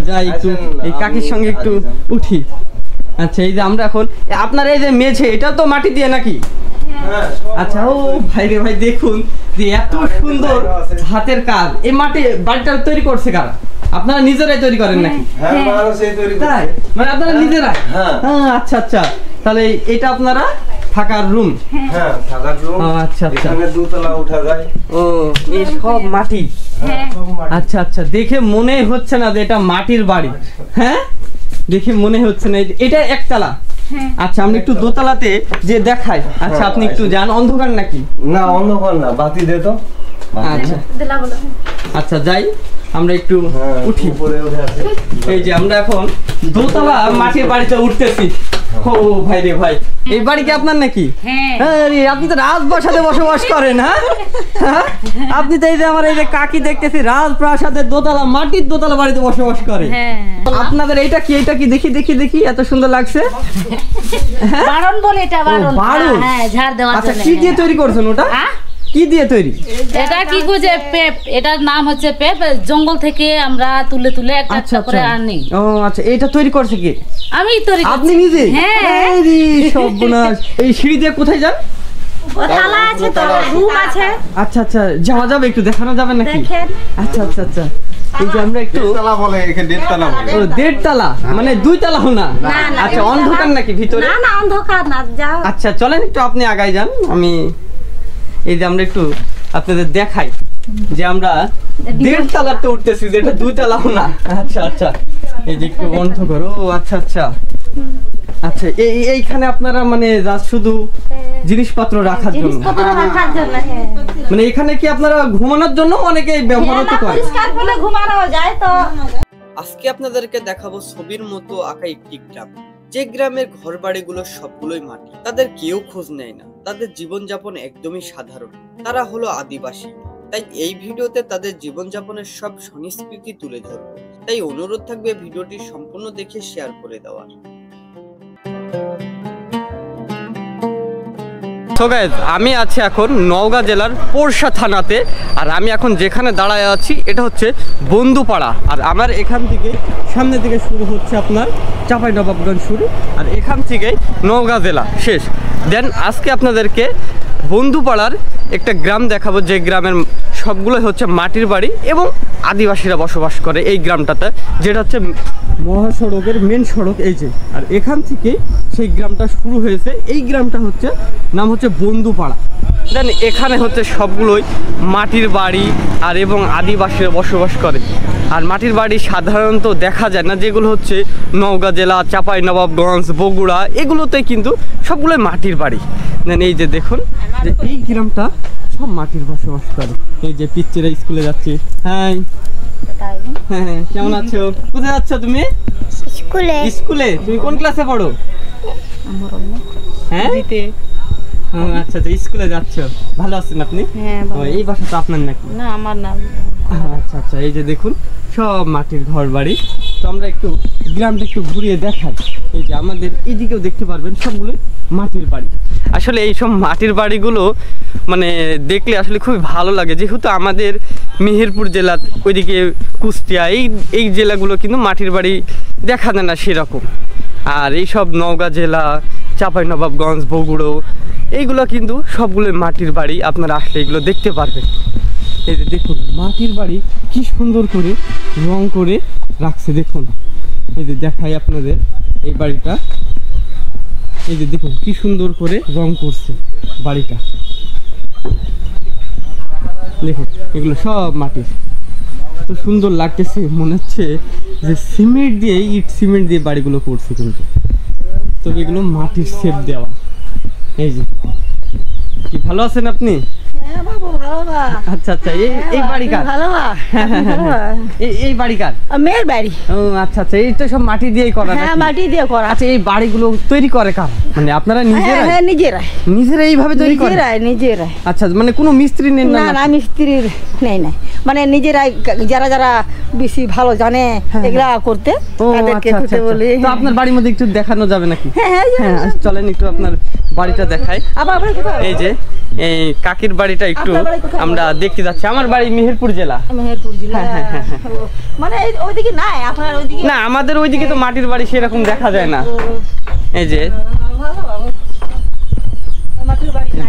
যাই একটু এই কাকির সঙ্গে একটু উঠি। আচ্ছা এই যে আমরা এখন আপনার এই যে মেঝে এটা তো মাটি দিয়ে নাকি? আচ্ছা ও ভাই রে ভাই দেখুন যে এত সুন্দর হাতের কাজ। এই মাটি বাড়িটা তৈরি করছে কারা? আপনারা নিজেরাই তৈরি করেন নাকি? তাই মানে আপনারা নিজেরাই? আচ্ছা আচ্ছা, তাহলে এটা আপনারা থাকার রুম? হ্যাঁ থাকার রুম। আচ্ছা আচ্ছা, এখানে দোতলা ওঠা যায়। ও এই সব মাটি? আচ্ছা আচ্ছা, দেখে মনে হচ্ছে না যে এটা মাটির বাড়ি। হ্যাঁ দেখে মনে হচ্ছে না। এটা একতলা? আচ্ছা আমরা একটু দোতলাতে যে দেখাই। আচ্ছা আপনি একটু যান। অন্ধকার নাকি? না অন্ধকার না, বাতি দে তো। আচ্ছা আচ্ছা যাই আমরা একটু উঠি। এই যে আমরা এখন দোতলা মাটির বাড়িতে উঠতেছি। ও ভাই রে ভাই, এই বাড়ি কি আপনার নাকি? আরে আপনি তো রাজপ্রাসাদে বসবাস করেন। হ্যাঁ আপনি তো এই যে আমার এই যে কাকি দেখতেছি রাজপ্রাসাদের দোতলা মাটির দোতলা বাড়িতে বসবাস করে। আপনাদের এইটা কি? এটা কি দেখি দেখি দেখি, এত সুন্দর লাগছে। বারণ বলে এটা বারণ। হ্যাঁ ঝাড় দেওয়ার জন্য। আচ্ছা কি দিয়ে তৈরি করছেন ওটা? কি দিয়ে তৈরি? এটা কি গোজে পেপ, এটার নাম হচ্ছে পেপ। জঙ্গল থেকে আমরা তুলে তুলে একটা করে আনি। ও আচ্ছা, এটা তৈরি করছে কি? আমি তৈরি করছি। আপনি নিজে? হ্যাঁ। আরে সর্বনাশ, এই সিঁড়ি দিয়ে কোথায় যান? তালা আছে তো, রুম আছে। আচ্ছা আচ্ছা, যাওয়া যাবে? একটু দেখানো যাবে নাকি? দেখেন। আচ্ছা আচ্ছা আচ্ছা, এই যে আমরা একটু তলা বলে, এখানে দেড়তলা বলে। ও দেড়তলা মানে দুইতলাও না? আচ্ছা অন্ধকার নাকি ভিতরে? না না অন্ধকার না, যাও। আচ্ছা চলেন একটু আপনি আগাই যান, আমি এই যে আমরা একটু আপনাদের দেখাই যে আমরা দেড়তলাতে উঠতেছি, যেটা দুইতলাও না। আচ্ছা আচ্ছা, এই যে একটু অন্ধকার। ও আচ্ছা আচ্ছা আচ্ছা, এইখানে আপনারা মানে শুধু জিনিসপত্র রাখার জন্য? মানে এখানে কি আপনারা ঘুমানোর জন্য অনেকে ব্যবহার করে? ঘুমানো যায় তো। আজকে আপনাদেরকে দেখাবো ছবির মতো আঁকা একটি গ্রাম, যে গ্রামের ঘর বাড়িগুলো সবগুলোই মাটি। তাদের কেউ খোঁজ নেয় না, তাদের জীবনযাপন একদমই সাধারণ। তারা হলো আদিবাসী। তাই এই ভিডিওতে তাদের জীবনযাপনের সব সংস্কৃতি তুলে ধরবো। তাই অনুরোধ থাকবে ভিডিওটি সম্পূর্ণ দেখে শেয়ার করে দেওয়ার। তো গাইস, আমি আছি এখন নওগাঁ জেলার পোরশা থানাতে। আর আমি এখন যেখানে দাঁড়ায় আছি এটা হচ্ছে বন্ধুপাড়া। আর আমার এখান থেকে সামনের দিকে শুরু হচ্ছে আপনার চাঁপাইনবাবগঞ্জ শুরু, আর এখান থেকে নওগাঁ জেলা শেষ। দেন আজকে আপনাদেরকে বন্ধুপাড়ার একটা গ্রাম দেখাবো, যে গ্রামের সবগুলোই হচ্ছে মাটির বাড়ি এবং আদিবাসীরা বসবাস করে এই গ্রামটাতে, যেটা হচ্ছে মহাসড়কের মেন সড়ক এই যে। আর এখান থেকে সেই গ্রামটা শুরু হয়েছে। এই গ্রামটা হচ্ছে নাম হচ্ছে বন্ধুপাড়া। দেন এখানে হচ্ছে সবগুলোই মাটির বাড়ি আর এবং আদিবাসীরা বসবাস করে। আর মাটির বাড়ি সাধারণত দেখা যায় না, যেগুলো হচ্ছে নওগাঁ জেলা, চাঁপাইনবাবগঞ্জ, বগুড়া, এগুলোতে কিন্তু সবগুলোই মাটির বাড়ি। দেন এই যে দেখুন যে এই গ্রামটা সব মাটির বসবাস করে। এই যে পিচ্চিরা স্কুলে যাচ্ছে। হ্যাঁ হ্যাঁ, কেমন আছো? কোথায় যাচ্ছ তুমি? স্কুলে। স্কুলে? তুমি কোন ক্লাসে পড়ো? হ্যাঁ আচ্ছা আচ্ছা, স্কুলে যাচ্ছ। ভালো আছেন আপনি? হ্যাঁ। এই বাসা তো আপনার নাকি? না আমার না। আচ্ছা আচ্ছা, এই যে দেখুন সব মাটির ঘর বাড়ি। তো আমরা একটু গ্রামটা একটু ঘুরিয়ে দেখাই। এই যে আমাদের এদিকেও দেখতে পারবেন সবগুলো মাটির বাড়ি। আসলে এই সব মাটির বাড়িগুলো মানে দেখলে আসলে খুবই ভালো লাগে, যেহেতু আমাদের মেহেরপুর জেলা, ওইদিকে কুষ্টিয়া, এই জেলাগুলো কিন্তু মাটির বাড়ি দেখা যায় না সেরকম। আর এই সব নওগাঁ জেলা, চাঁপাইনবাবগঞ্জ, বগুড়ো, এইগুলো কিন্তু সবগুলো মাটির বাড়ি। আপনারা আসলে এগুলো দেখতে পারবেন। এই যে দেখুন মাটির বাড়ি কি সুন্দর করে রং করে রাখছে। দেখুন এই যে দেখাই আপনাদের এই বাড়িটা। এই যে দেখুন কি সুন্দর করে রং করছে বাড়িটা। দেখুন এগুলো সব মাটির, এত সুন্দর লাগতেছে, মনে হচ্ছে যে সিমেন্ট দিয়ে, ইট সিমেন্ট দিয়ে বাড়িগুলো করছে, কিন্তু তবে এগুলো মাটির শেপ দেওয়া। এই যে কি ভালো আছেন আপনি? আচ্ছা আচ্ছা, এই বাড়ি কার? এই বাড়ি কার? মেয়ের বাড়ি। ও আচ্ছা আচ্ছা, এই তো সব মাটি দিয়েই করা? হ্যাঁ মাটি দিয়ে করা। আচ্ছা, এই বাড়িগুলো তৈরি করে কার? মানে আপনারা নিজেরা? হ্যাঁ নিজেরাই। নিজেরা এইভাবে তৈরি করে? নিজেরাই। আচ্ছা, মানে কোনো মিস্ত্রি নেন না? না মিস্ত্রি নেই না, মানে নিজেরাই যারা যারা বেশি ভালো জানে এগুলা করতে, তাদেরকে করতে বলি। তো আপনার বাড়ির মধ্যে একটু দেখানো যাবে নাকি? হ্যাঁ চলেন একটু আপনার বাড়িটা দেখাই। এই যে এই কাকির বাড়িটা একটু আমরা দেখতে যাচ্ছি। আমার বাড়ি মেহেরপুর জেলা। মেহেরপুর জেলা। মানে ওইদিকে নাই আপনার ওইদিকে? না, আমাদের ওইদিকে তো মাটির বাড়ি সেরকম দেখা যায় না। এই যে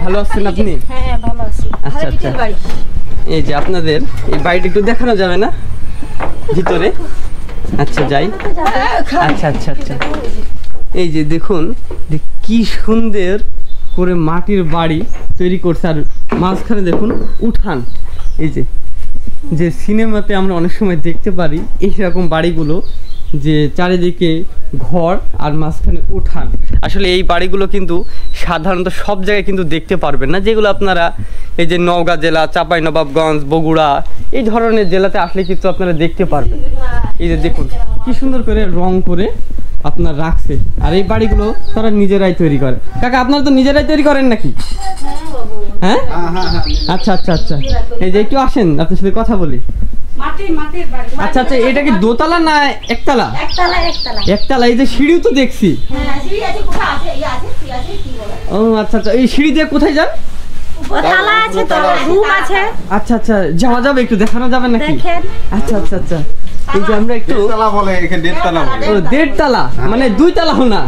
ভালো আছেন আপনি? হ্যাঁ ভালো আছি। আচ্ছা আচ্ছা, এই যে আপনাদের এই বাড়িটা একটু দেখানো যাবে না ভিতরে? আচ্ছা যাই। আচ্ছা আচ্ছা আচ্ছা, এই যে দেখুন যে কি সুন্দর করে মাটির বাড়ি তৈরি করছে, আর মাঝখানে দেখুন উঠান। এই যে যে সিনেমাতে আমরা অনেক সময় দেখতে পারি এইরকম বাড়িগুলো, যে চারিদিকে ঘর আর মাঝখানে উঠান। আসলে এই বাড়িগুলো কিন্তু সাধারণত সব জায়গায় কিন্তু দেখতে পারবেন না, যেগুলো আপনারা এই যে নওগাঁ জেলা, চাঁপাইনবাবগঞ্জ, বগুড়া এই ধরনের জেলাতে আসলে কিন্তু আপনারা দেখতে পারবেন। এই যে দেখুন কি সুন্দর করে রং করে আপনার রাখছে, আর এই বাড়িগুলো তারা নিজেরাই তৈরি করে। কাকা আপনারা তো নিজেরাই তৈরি করেন নাকি? হ্যাঁ আচ্ছা আচ্ছা আচ্ছা, এই যে একটু আসেন আপনার সাথে কথা বলি। আচ্ছা আচ্ছা, এটা কি দোতলা না একতলা? একতলা। এই যে সিঁড়িও তো দেখছি। ও আচ্ছা আচ্ছা, এই সিঁড়ি দিয়ে কোথায় যান? আচ্ছা আচ্ছা, যাওয়া যাবে, একটু দেখানো যাবে নাকি? আচ্ছা আচ্ছা আচ্ছা, এই যে আমরা একটু দেড়তলা বলে, এখানে দেড়তলা বলে। ও দেড়তলা, মানে দুইতলাও না?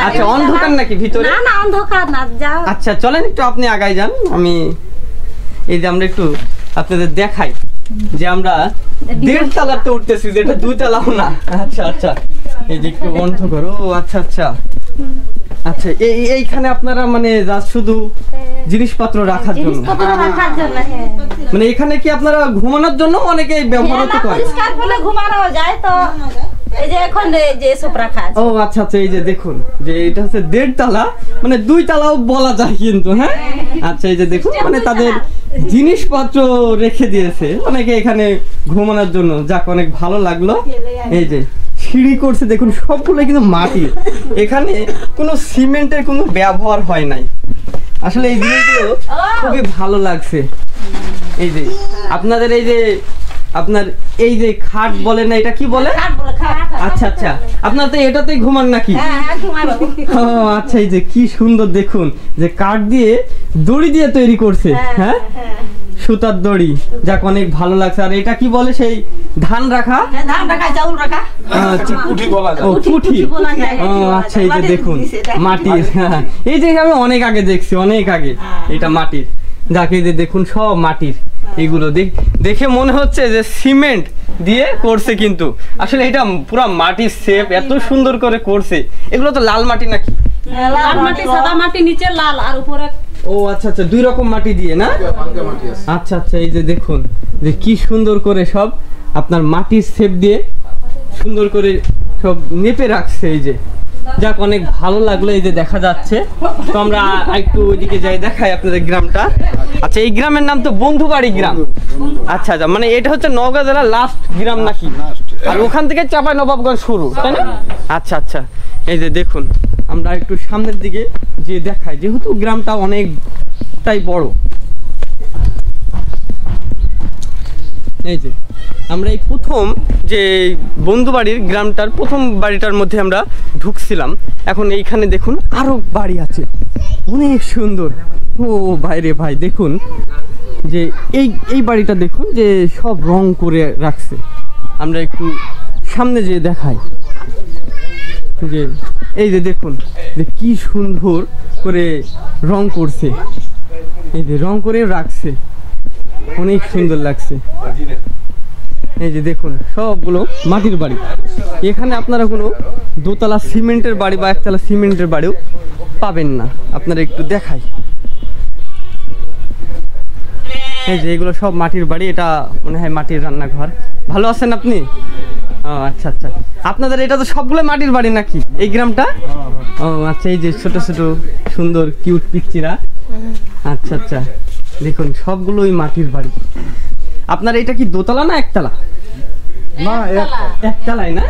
আচ্ছা, অন্ধকার নাকি ভিতরে? না অন্ধকার না, যাও। আচ্ছা চলেন একটু আপনি আগাই যান, আমি এই যে আমরা একটু আপনাদের দেখাই যে আমরা দেড়তলাতে উঠতেছি, যেটা দুইতলাও না। আচ্ছা আচ্ছা, এই যে একটু অন্ধকার। ও আচ্ছা আচ্ছা আচ্ছা, এইখানে আপনারা মানে শুধু জিনিসপত্র রাখার জন্য? মানে এখানে কি আপনারা ঘুমানোর জন্য অনেকে ব্যবহার করে? ঘুমানো যায় তো, এই যে এখন যে সব রাখা আছে। ও আচ্ছা আচ্ছা, এই যে দেখুন যে এটা হচ্ছে দেড়তলা, মানে দুইতলাও বলা যায় কিন্তু। হ্যাঁ আচ্ছা, এই যে দেখুন মানে তাদের জিনিসপত্র রেখে দিয়েছে অনেকে এখানে ঘুমানোর জন্য। যাক, অনেক ভালো লাগলো। এই যে সিঁড়ি করছে দেখুন, সবগুলো কিন্তু মাটির, এখানে কোনো সিমেন্টের কোনো ব্যবহার হয় নাই। আসলে এই জিনিসগুলো খুবই ভালো লাগছে। এই যে আপনাদের এই যে আপনার এই যে খাট বলে না, এটা কি বলে? আচ্ছা আচ্ছা, আপনার তো এটাতেই ঘুমান নাকি? ও আচ্ছা, এই যে কি সুন্দর দেখুন যে কাঠ দিয়ে দড়ি দিয়ে তৈরি করছে। হ্যাঁ সুতার দড়ি, যাক অনেক ভালো লাগছে। আর এটা কি বলে? সেই ধান রাখা, চাউল রাখা, কুঠি বলা যায়। ও কুঠি। ও আচ্ছা, এই যে দেখুন মাটির। এই যে আমি অনেক আগে দেখছি, অনেক আগে এটা মাটির। যাক, এই যে দেখুন সব মাটির। এগুলো দেখে মনে হচ্ছে যে সিমেন্ট দিয়ে করছে, কিন্তু আসলে এটা পুরো মাটির শেপ এত সুন্দর করে করছে। এগুলো তো লাল মাটি নাকি? লাল মাটি, সাদা মাটি, নিচে লাল আর উপরে। ও আচ্ছা আচ্ছা, দুই রকম মাটি দিয়ে না? আচ্ছা আচ্ছা, এই যে দেখুন যে কি সুন্দর করে সব আপনার মাটির শেপ দিয়ে সুন্দর করে সব নেপে রাখছে। এই যে যাক, অনেক ভালো লাগলো। এই যে দেখা যাচ্ছে, তো আমরা একটু ওইদিকে যাই, দেখাই আপনাদের গ্রামটা। আচ্ছা, এই গ্রামের নাম তো বন্ধুবাড়ি গ্রাম। আচ্ছা আচ্ছা, মানে এটা হচ্ছে নওগাঁ জেলার লাস্ট গ্রাম নাকি? আর ওখান থেকে চাঁপাইনবাবগঞ্জ শুরু, তাই না? আচ্ছা আচ্ছা, এই যে দেখুন আমরা একটু সামনের দিকে যে দেখাই, যেহেতু গ্রামটা অনেকটাই বড়। এই যে আমরা এই প্রথম যে বন্ধুবাড়ির গ্রামটার প্রথম বাড়িটার মধ্যে আমরা ঢুকছিলাম। এখন এইখানে দেখুন আরো বাড়ি আছে, অনেক সুন্দর। ও ভাইরে ভাই, দেখুন যে এই বাড়িটা দেখুন যে সব রং করে রাখছে। আমরা একটু সামনে যেয়ে দেখাই যে এই যে দেখুন যে কি সুন্দর করে রং করছে। এই যে রং করে রাখছে, অনেক সুন্দর লাগছে। এই যে দেখুন সবগুলো মাটির বাড়ি। এখানে আপনারা কোনো দোতলা সিমেন্টের বাড়ি বা একতলা সিমেন্টের বাড়িও পাবেন না। আপনারা একটু দেখাই, এই যে এগুলো সব মাটির বাড়ি। এটা মনে হয় মাটির রান্নাঘর। ভালো আছেন আপনি? ও আচ্ছা আচ্ছা, আপনাদের এটা তো সবগুলো মাটির বাড়ি নাকি এই গ্রামটা? ও আচ্ছা, এই যে ছোট ছোট সুন্দর কিউট পিচ্চিরা। আচ্ছা আচ্ছা, দেখুন সবগুলোই মাটির বাড়ি। আপনার এটা কি দোতলা না একতলা? না, একতলাই না?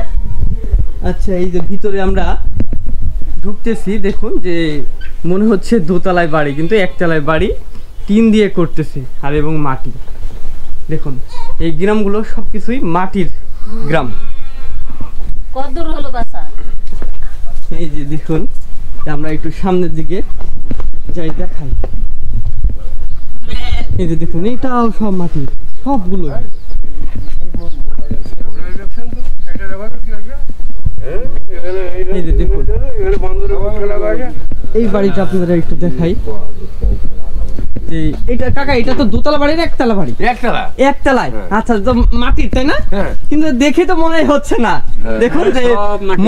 আচ্ছা, এই যে ভিতরে আমরা ঢুকতেছি, দেখুন যে মনে হচ্ছে দোতলায় বাড়ি, কিন্তু একতলায় বাড়ি, টিন দিয়ে করতেছে আর এবং মাটি। দেখুন এই গ্রামগুলো সবকিছুই মাটির গ্রাম। কতদূর হলো বাসা? এই যে দেখুন আমরা একটু সামনের দিকে যাই, দেখাই। এই যে দেখুন এটাও সব মাটি, সবগুলো। এই যে দেখুন এই বাড়িটা আপনারা একটু দেখাই যে এটা কাকা, এটা তো দোতলা বাড়ি না একতলা বাড়ি? একতলায়। আচ্ছা, তো মাটির তাই না? কিন্তু দেখে তো মনে হচ্ছে না, দেখুন যে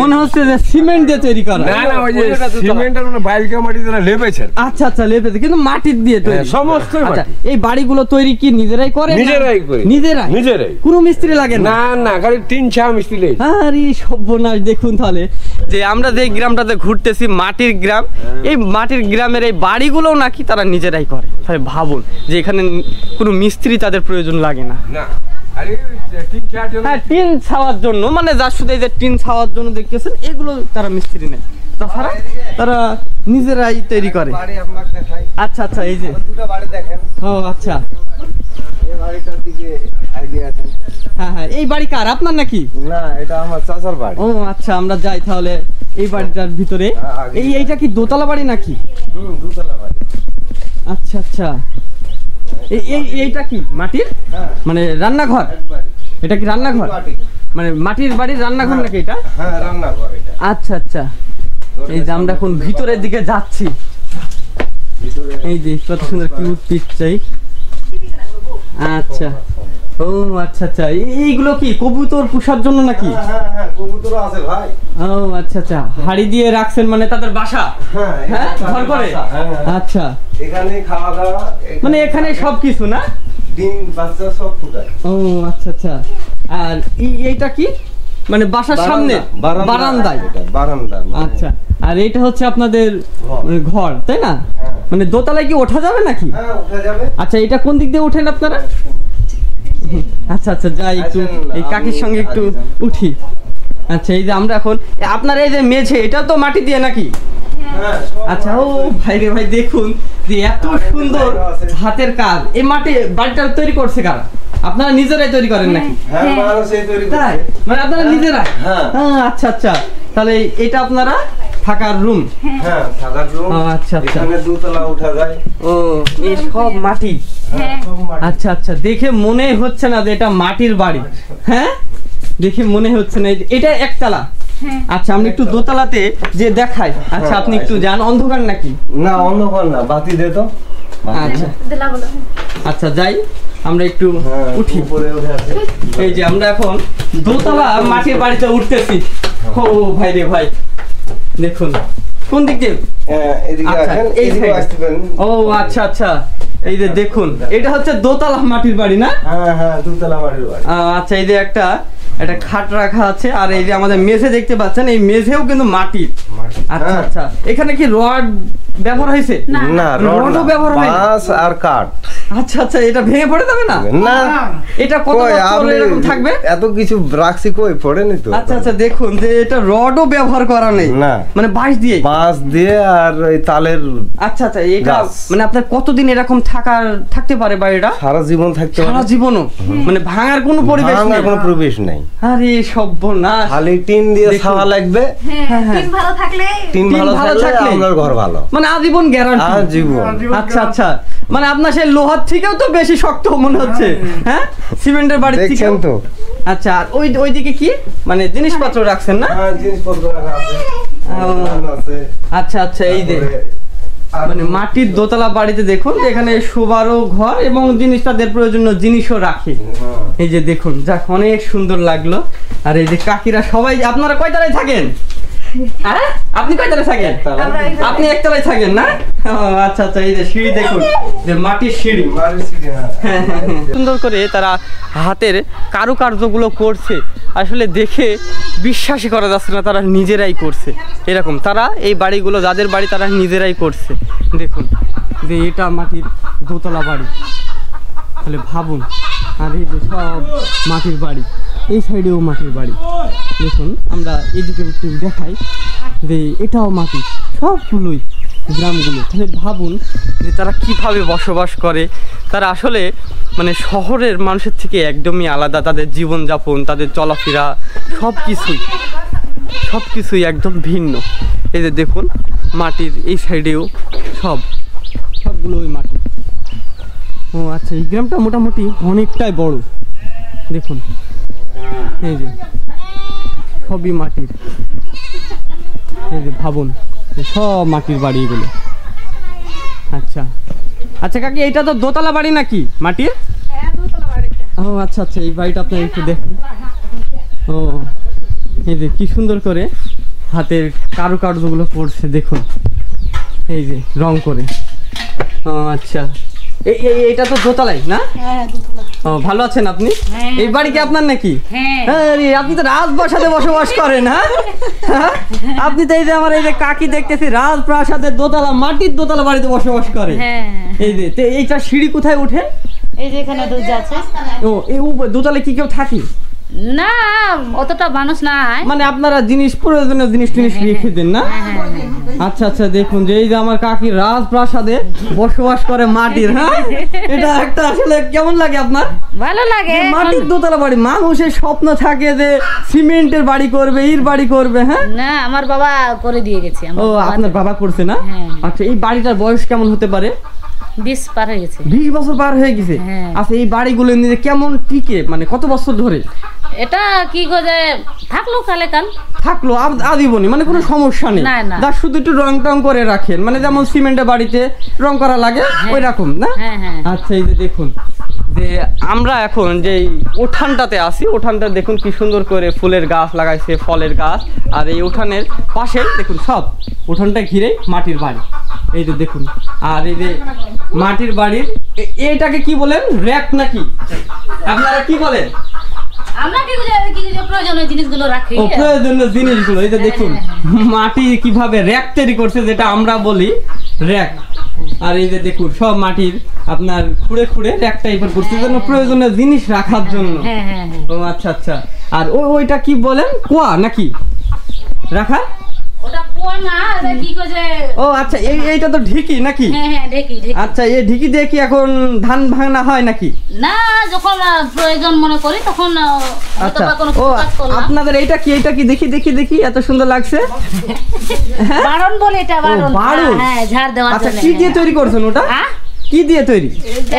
মনে হচ্ছে যে সিমেন্ট দিয়ে তৈরি করা। না না, ওই যে সিমেন্টের মানে বাইলকা মাটি দিয়ে লেপেছে। আচ্ছা আচ্ছা, লেপেছে, কিন্তু মাটির দিয়ে তৈরি সমস্ত। আচ্ছা, এই বাড়িগুলো তৈরি কি নিজেরাই করে? নিজেরাই করে। নিজেরাই, কোনো মিস্ত্রি লাগে না? না না, খালি 3-4 মিস্ত্রি লাগে। আরে সর্বনাশ! দেখুন তাহলে যে আমরা যে গ্রামটাতে ঘুরতেছি, মাটির গ্রাম, এই মাটির গ্রামের এই বাড়িগুলো নাকি তারা নিজেরাই করে। তাহলে ভাবুন যে এখানে কোনো মিস্ত্রি তাদের প্রয়োজন লাগে না। না, আরে 3-4 জন। হ্যাঁ, টিন ছাওয়ার জন্য, মানে যার শুধু এই যে টিন ছাওয়ার জন্য দেখতেছেন, এগুলো তারা মিস্ত্রি নেই, তাছাড়া তারা নিজেরাই তৈরি করে। বাড়ি আপনাকে দেখাই। আচ্ছা আচ্ছা, এই যে দুটো বাড়ি দেখেন। ও আচ্ছা, এই বাড়িটার দিকে আইডিয়া আছে? হ্যাঁ হ্যাঁ, এই বাড়ি কার, আপনার নাকি? না, এটা আমার চাচার বাড়ি। ও আচ্ছা, আমরা যাই তাহলে এই বাড়িটার ভিতরে। এইটা কি দোতলা বাড়ি নাকি? দুতলা বাড়ি। আচ্ছা আচ্ছা, এইটা কি মাটির, মানে রান্নাঘর? এটা কি রান্নাঘর, মানে মাটির বাড়ির রান্নাঘর নাকি এটা? হ্যাঁ, রান্নাঘর এটা। আচ্ছা আচ্ছা, এই যে আমরা এখন ভিতরের দিকে যাচ্ছি। এই যে কত সুন্দর কিউট পিকচার। আচ্ছা, ও আচ্ছা আচ্ছা, এইগুলো কি কবুতর পোষার জন্য নাকি? হ্যাঁ, কবুতর আছে ভাই। ও আচ্ছা আচ্ছা, হাড়ি দিয়ে রাখছেন মানে তাদের বাসা? হ্যাঁ, ঘর করে। আচ্ছা, এখানে খাওয়া দাওয়া, মানে এখানে সবকিছু না? ডিম বাচ্চা সব ফুটায়। ও আচ্ছা আচ্ছা, আর এইটা কি, মানে বাসার সামনে বারান্দায়? বারান্দা। আচ্ছা, আর এইটা হচ্ছে আপনাদের ঘর তাই না? মানে দোতলায় কি ওঠা যাবে নাকি? হ্যাঁ, উঠে যাবে। আচ্ছা, এটা কোন দিক দিয়ে ওঠেন আপনারা? আচ্ছা আচ্ছা, যাই একটু এই কাকির সঙ্গে একটু উঠি। আচ্ছা, এই যে আমরা এখন আপনার এই যে মেঝে, এটা তো মাটি দিয়ে নাকি? হ্যাঁ, আচ্ছা, ও ভাই রে ভাই, দেখুন যে এত সুন্দর হাতের কাজ। এই মাটি বাড়িটা তৈরি করছে কারা? আপনারা নিজেরাই তৈরি করেন নাকি? হ্যাঁ, মানুষই তৈরি করে। তাই, মানে আপনারা নিজেরাই? হ্যাঁ। আচ্ছা আচ্ছা, তাহলে এটা আপনারা থাকার রুম? হ্যাঁ, থাকার রুম। আচ্ছা আচ্ছা, এখানে দুতলা উঠা যায়। ও এই সব মাটি? হ্যাঁ, সব মাটি। আচ্ছা আচ্ছা, দেখে মনে হচ্ছে না যে এটা মাটির বাড়ি। হ্যাঁ, দেখে মনে হচ্ছে না। এটা একতলা? আচ্ছা, আমরা একটু দোতলাতে যে দেখাই। আচ্ছা, আপনি একটু যান। অন্ধকার নাকি? না, অন্ধকার না, বাতি দে তো। আচ্ছা আচ্ছা, যাই আমরা একটু উঠি। উপরে উঠে আছে। এই যে আমরা এখন দোতলা মাটির বাড়িতে উঠতেছি। ও ভাই রে ভাই, দেখুন কোন দিক দিয়ে? এদিকে আচ্ছা, আসেন, এই এদিকে side। আসতে পারেন। ও আচ্ছা আচ্ছা, এই যে দেখুন এটা হচ্ছে দোতলা মাটির বাড়ি না? হ্যাঁ হ্যাঁ, দুতলা বাড়ির বাড়ি। আচ্ছা, এই যে একটা খাট রাখা আছে, আর এই যে আমাদের মেঝে দেখতে পাচ্ছেন, এই মেঝেও কিন্তু মাটির। আচ্ছা আচ্ছা, এখানে কি রড ব্যবহার হয়েছে? না, রডও ব্যবহার হয় না? বাঁশ আর কাঠ। আচ্ছা আচ্ছা, এটা ভেঙে পড়ে যাবে না? না, এটা কত কই বছর আপনি এরকম থাকবে? এত কিছু রাখছি, কই পড়েনি তো। আচ্ছা আচ্ছা, দেখুন যে এটা রডও ব্যবহার করা নেই, না, মানে বাঁশ দিয়ে। বাঁশ দিয়ে আর ওই তালের। আচ্ছা আচ্ছা, এটা গাছ। মানে আপনার কতদিন এরকম থাকতে পারে বাড়িটা? সারা জীবন থাকতে সারা পারে। জীবনও, মানে ভাঙার কোনো পরিবেশ নেই? ভাঙার কোনো পরিবেশ নাই। আরে সর্বনাশ! খালি টিন দিয়ে দেখুন। ছাওয়া লাগবে। হ্যাঁ, হ্যাঁ। টিন ভালো থাকলে টিন ভালো থাকলে আপনার ঘর ভালো। মানে আজীবন গ্যারান্টি? আজীবন। আচ্ছা আচ্ছা, মানে আপনার সেই লোহার থেকেও তো বেশি শক্ত মনে হচ্ছে। হ্যাঁ, সিমেন্টের বাড়ি থেকে দেখছেন তো। আচ্ছা, আর ওইদিকে কি মানে জিনিসপত্র রাখছেন না? হ্যাঁ, জিনিসপত্র রাখা আছে। আছে। আচ্ছা আচ্ছা, এই যে মানে মাটির দোতলা বাড়িতে দেখুন এখানে শোবারও ঘর এবং জিনিস তাদের প্রয়োজনীয় জিনিসও রাখে। এই যে দেখুন, যাক অনেক সুন্দর লাগলো। আর এই যে কাকিরা সবাই, আপনারা কয়তলায় থাকেন? হ্যাঁ, আপনি কয়তলায় থাকেন? আপনি একতলায় থাকেন না? আচ্ছা আচ্ছা, এই যে সিঁড়ি দেখুন, যে মাটির সিঁড়ি। সুন্দর করে তারা হাতের কারুকার্যগুলো করছে, আসলে দেখে বিশ্বাসই করা যাচ্ছে না তারা নিজেরাই করছে। এরকম তারা এই বাড়িগুলো যাদের বাড়ি তারা নিজেরাই করছে। দেখুন যে এটা মাটির দোতলা বাড়ি, তাহলে ভাবুন। আর এই যে সব মাটির বাড়ি, এই সাইডেও মাটির বাড়ি। দেখুন আমরা এদিকে একটু দেখাই যে এটাও মাটি, সবগুলোই গ্রামগুলো। তাহলে ভাবুন যে তারা কিভাবে বসবাস করে। তারা আসলে মানে শহরের মানুষের থেকে একদমই আলাদা, তাদের জীবনযাপন, তাদের চলাফেরা সব কিছুই একদম ভিন্ন। এই যে দেখুন মাটির এই সাইডেও সবগুলোই মাটি। ও আচ্ছা, এই গ্রামটা মোটামুটি অনেকটাই বড়। দেখুন এই যে সবই মাটির, এই যে ভাবুন সব মাটির বাড়ি এগুলো। আচ্ছা আচ্ছা কাকি, এইটা তো দোতলা বাড়ি নাকি মাটির? ও আচ্ছা আচ্ছা, এই বাড়িটা আপনার একটু দেখুন। ও এই যে কি সুন্দর করে হাতের কারুকার্যগুলো করছে দেখুন, এই যে রং করে। ও আচ্ছা, এইটা তো দোতলাই না? ও ভালো আছেন আপনি? এই বাড়ি কি আপনার নাকি? আরে আপনি তো রাজপ্রাসাদে বসবাস করেন। হ্যাঁ আপনি তো এই যে আমার এই যে কাকি দেখতেছি রাজপ্রাসাদের দোতলা, মাটির দোতলা বাড়িতে বসবাস করে। এই যে এইটা সিঁড়ি কোথায় ওঠে? এই যে এখানে দরজা আছে। ও এই দোতলায় কি কেউ থাকে? না অতটা মানুষ নাই, মানে আপনারা জিনিস, প্রয়োজনীয় জিনিস টিনিস রেখে দেন না? আচ্ছা আচ্ছা, দেখুন যে এই যে আমার কাকি রাজপ্রাসাদে বসবাস করে মাটির। হ্যাঁ এটা একটা আসলে কেমন লাগে আপনার? ভালো লাগে। মাটির দোতলা বাড়ি, মানুষের স্বপ্ন থাকে যে সিমেন্টের বাড়ি করবে, ইট বাড়ি করবে। হ্যাঁ না আমার বাবা করে দিয়ে গেছে। ও আপনার বাবা করছে না? আচ্ছা, এই বাড়িটার বয়স কেমন হতে পারে? 20 পার হয়ে গেছে। 20 বছর পার হয়ে গেছে। আচ্ছা, এই বাড়িগুলো নিয়ে কেমন টিকে, মানে কত বছর ধরে? এটা কি করে থাকলো কালে কাল থাকলো আজীবনী, মানে কোনো সমস্যা নেই। যা শুধু একটু রং টং করে রাখেন, মানে যেমন সিমেন্টের বাড়িতে রং করা লাগে ওই রকম না? আচ্ছা, এই যে দেখুন যে আমরা এখন যে উঠানটাতে আছি, উঠানটা দেখুন কি সুন্দর করে ফুলের গাছ লাগাইছে, ফলের গাছ। আর এই উঠানের পাশে দেখুন সব উঠানটা ঘিরে মাটির বাড়ি। এই যে দেখুন, আর এই যে মাটির বাড়ির এটাকে কি বলেন, র‍্যাক নাকি? আপনারা কি বলেন? আমরা কি প্রয়োজনীয় জিনিসগুলো রাখি। ও প্রয়োজনীয় জিনিসগুলো। এই যে দেখুন মাটি কিভাবে র‍্যাক তৈরি করছে, যেটা আমরা বলি র‍্যাক। আর এই যে দেখুন সব মাটির আপনার খুঁড়ে খুঁড়ে র‍্যাক টাইপের করছে, জন্য প্রয়োজনীয় জিনিস রাখার জন্য। ও আচ্ছা আচ্ছা। আর ওইটা কি বলেন, কুয়া নাকি রাখা? ওটা কুয়া না, এটা কি করে? ও আচ্ছা, এইটা তো ঢিকি নাকি? হ্যাঁ ঢিকি। আচ্ছা, এই ঢিকি দিয়ে কি এখন ধান ভাঙনা হয় নাকি? না, যখন প্রয়োজন মনে করি তখন। আচ্ছা, ও আপনাদের এইটা কি? এইটা কি দেখি দেখি দেখি, এত সুন্দর লাগছে। বারণ বলে এটা, বারণ। হ্যাঁ, ঝাড় দেওয়ার জন্য। আচ্ছা, কি দিয়ে তৈরি করছেন ওটা? কি দিয়ে তৈরি?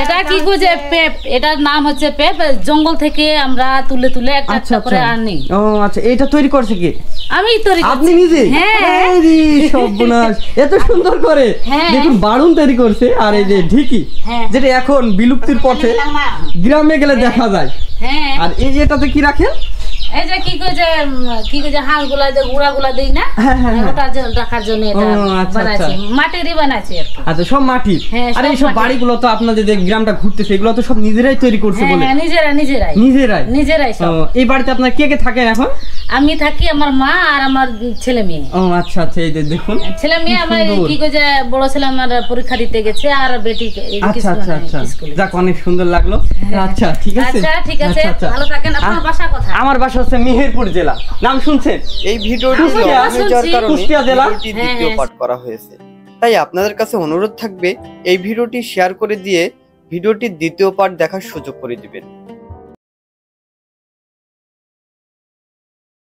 এটা কি করে পেপ, এটার নাম হচ্ছে পেপ। জঙ্গল থেকে আমরা তুলে তুলে একটা একটা করে আনি। ও আচ্ছা, এটা তৈরি করছে কি? আমি তৈরি করছি। আপনি নিজে? হ্যাঁ রে সর্বনাশ, এত সুন্দর করে দেখুন বারুন তৈরি করছে। আর এই যে ঢিকি, যেটা এখন বিলুপ্তির পথে, গ্রামে গেলে দেখা যায়। হ্যাঁ, আর এই যে এটাতে কি রাখেন? এই যে কি করে হাঁসগুলা যে গুঁড়াগুলা দেই না, ওটা রাখার জন্য এটা বানাইছি, মাটিরই বানাইছি আর কি। আচ্ছা, সব মাটির। আর এই সব বাড়িগুলো তো আপনাদের যে গ্রামটা ঘুরতেছে, এগুলো তো সব নিজেরাই তৈরি করছে বলে? হ্যাঁ, নিজেরাই সব। এই বাড়িতে আপনার কে কে থাকেন এখন? আমি থাকি, আমার মা আর আমার ছেলে মেয়ে। ও আচ্ছা আচ্ছা, এই যে দেখুন ছেলে মেয়ে আমার কি করে, বড় ছেলে আমার পরীক্ষা দিতে গেছে, আর বেটি আচ্ছা আচ্ছা আচ্ছা, যাক অনেক সুন্দর লাগলো। আচ্ছা ঠিক আছে, আচ্ছা ঠিক আছে, ভালো থাকেন। আপনার বাসা কোথায়? আমার বাসা হচ্ছে মেহেরপুর জেলা। নাম শুনছেন? এই ভিডিওটি কুষ্টিয়া জেলা দ্বিতীয় পাঠ করা হয়েছে, তাই আপনাদের কাছে অনুরোধ থাকবে এই ভিডিওটি শেয়ার করে দিয়ে ভিডিওটির দ্বিতীয় পাঠ দেখার সুযোগ করে দিবেন।